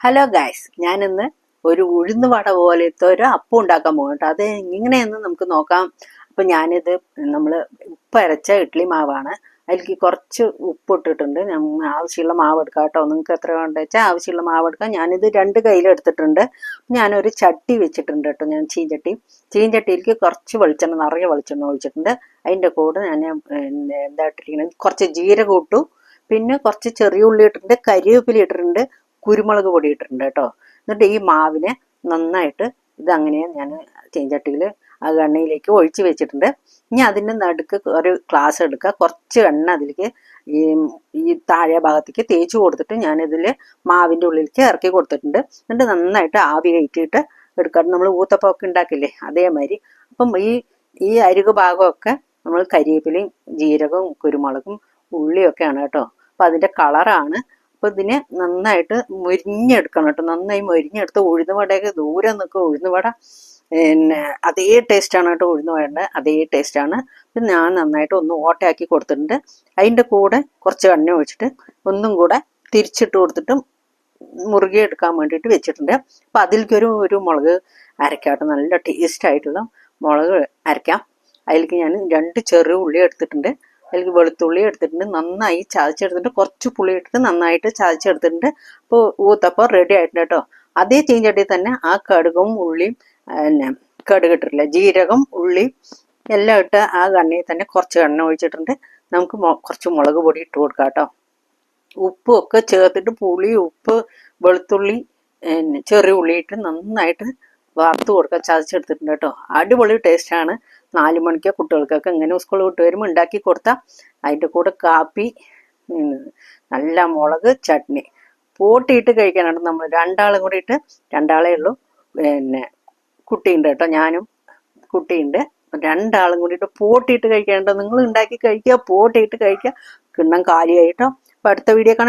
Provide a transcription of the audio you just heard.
Hello guys, ഞാനിന്ന് ഒരു ഉഴുന്നുവട പോലത്തെ ഒരു അപ്പം ഉണ്ടാക്കാൻ പോകും കേട്ടോ. അത് ഇങ്ങനെയെന്ന് നമുക്ക് നോക്കാം. അപ്പം ഞാനിത് നമ്മൾ ഉപ്പരച്ച ഇഡ്ഡലി മാവാണ്. അതിലേക്ക് കുറച്ച് ഉപ്പ് ഇട്ടിട്ടുണ്ട്. ആവശ്യമുള്ള മാവ് എടുക്കാം കേട്ടോ. നിങ്ങൾക്ക് എത്ര വേണ്ട വെച്ചാൽ ആവശ്യമുള്ള മാവ് എടുക്കാം. ഞാനിത് 2 കയ്യിലെടുത്തിട്ടുണ്ട്. ഞാനൊരു ചട്ടി വെച്ചിട്ടുണ്ട് കേട്ടോ. ഞാൻ ചീഞ്ചട്ടിയിലേക്ക് കുറച്ച് വെളിച്ചെണ്ണ, നിറയെ വെളിച്ചെണ്ണ ഒഴിച്ചിട്ടുണ്ട്. അതിൻ്റെ കൂടെ ഞാൻ എന്താ ഇട്ടിരിക്കുന്നത്, കുറച്ച് ജീരകം ഇട്ടു, പിന്നെ കുറച്ച് ചെറിയ ഉള്ളി ഇട്ടിട്ടുണ്ട്, കരിവേപ്പില ഇട്ടിട്ടുണ്ട്, കുരുമുളക് പൊടി ഇട്ടിട്ടുണ്ട് കേട്ടോ. എന്നിട്ട് ഈ മാവിനെ നന്നായിട്ട് ഇതങ്ങനെ ഞാൻ ചീഞ്ചട്ടിയിൽ ആ എണ്ണയിലേക്ക് ഒഴിച്ച് വെച്ചിട്ടുണ്ട്. ഇനി അതിൻ്റെ നടുക്ക് ഒരു ഗ്ലാസ് എടുക്കുക, കുറച്ച് എണ്ണ അതിലേക്ക് ഈ ഈ താഴെ ഭാഗത്തേക്ക് തേച്ച് കൊടുത്തിട്ട് ഞാനിതിൽ മാവിൻ്റെ ഉള്ളിലേക്ക് ഇറക്കി കൊടുത്തിട്ടുണ്ട്. എന്നിട്ട് നന്നായിട്ട് ആവി കയറ്റിയിട്ട് എടുക്കാം. നമ്മൾ ഊത്തപ്പമൊക്കെ ഉണ്ടാക്കില്ലേ, അതേമാതിരി. അപ്പം ഈ അരികു ഭാഗമൊക്കെ നമ്മൾ കരിവേപ്പിലയും ജീരകവും കുരുമുളകും ഉള്ളിയൊക്കെയാണ് കേട്ടോ. അപ്പം അതിൻ്റെ കളറാണ്. അപ്പോൾ ഇതിനെ നന്നായിട്ട് മൊരിഞ്ഞെടുക്കണം കേട്ടോ. നന്നായി മൊരിഞ്ഞെടുത്ത് ഉഴുന്നുവടയൊക്കെ ദൂരെ നിൽക്കുക. ഉഴുന്നുവട പിന്നെ അതേ ടേസ്റ്റാണ് കേട്ടോ. ഉഴുന്നുവട അതേ ടേസ്റ്റാണ്. അപ്പം ഞാൻ നന്നായിട്ട് ഒന്ന് ഓട്ടയാക്കി കൊടുത്തിട്ടുണ്ട്. അതിൻ്റെ കൂടെ കുറച്ച് എണ്ണ ഒഴിച്ചിട്ട് ഒന്നും കൂടെ തിരിച്ചിട്ട് കൊടുത്തിട്ട് മുറുകെ എടുക്കാൻ വേണ്ടിയിട്ട് വെച്ചിട്ടുണ്ട്. അപ്പം അതിലേക്കൊരു മുളക് അരക്കാട്ടോ. നല്ല ടേസ്റ്റായിട്ടുള്ള മുളക് അരയ്ക്കാം. അതിലേക്ക് ഞാൻ 2 ചെറിയ ഉള്ളി എടുത്തിട്ടുണ്ട്. അതിലേക്ക് വെളുത്തുള്ളി എടുത്തിട്ടുണ്ട്. നന്നായി ചതച്ചെടുത്തിട്ട് കുറച്ച് പുളി ഇട്ടിട്ട് നന്നായിട്ട് ചതച്ചെടുത്തിട്ടുണ്ട്. അപ്പോൾ ഊത്തപ്പം റെഡി ആയിട്ടുണ്ട് കേട്ടോ. അതേ ചീഞ്ചട്ടിയിൽ തന്നെ ആ കടുകും ഉള്ളിയും പിന്നെ കടുകിട്ടിട്ടില്ല, ജീരകം ഉള്ളി എല്ലാം ഇട്ട് ആ എണ്ണയിൽ തന്നെ കുറച്ച് എണ്ണ ഒഴിച്ചിട്ടുണ്ട്. നമുക്ക് കുറച്ച് മുളക് പൊടി ഇട്ട് കൊടുക്കാം കേട്ടോ. ഉപ്പും ഒക്കെ ചേർത്തിട്ട് പുളി, ഉപ്പ്, വെളുത്തുള്ളി, ചെറിയ ഉള്ളി ഇട്ട് നന്നായിട്ട് വറുത്ത് കൊടുക്കുക. ചതച്ചെടുത്തിട്ടുണ്ട് കേട്ടോ. അടിപൊളി ടേസ്റ്റാണ്. 4 മണിക്കോ കുട്ടികൾക്കൊക്കെ ഇങ്ങനെ സ്കൂൾ വിട്ട് വരുമ്പോൾ ഉണ്ടാക്കി കൊടുത്താൽ അതിൻ്റെ കൂടെ കാപ്പി, നല്ല മുളക് ചട്നി പോട്ടിയിട്ട് കഴിക്കാനാണ്. നമ്മൾ 2 ആളും കൂടിയിട്ട്, 2 ആളേ ഉള്ളൂ, പിന്നെ കുട്ടിയുണ്ട് കേട്ടോ. ഞാനും കുട്ടിയുണ്ട്. 2 ആളും കൂടിയിട്ട് പോട്ടിയിട്ട് കഴിക്കാനുണ്ടോ. നിങ്ങൾ ഉണ്ടാക്കി കഴിക്കുക, പോട്ടിയിട്ട് കഴിക്കുക. കിണ്ണം കാലിയായിട്ടോ. അപ്പോൾ അടുത്ത വീഡിയോ കാണാൻ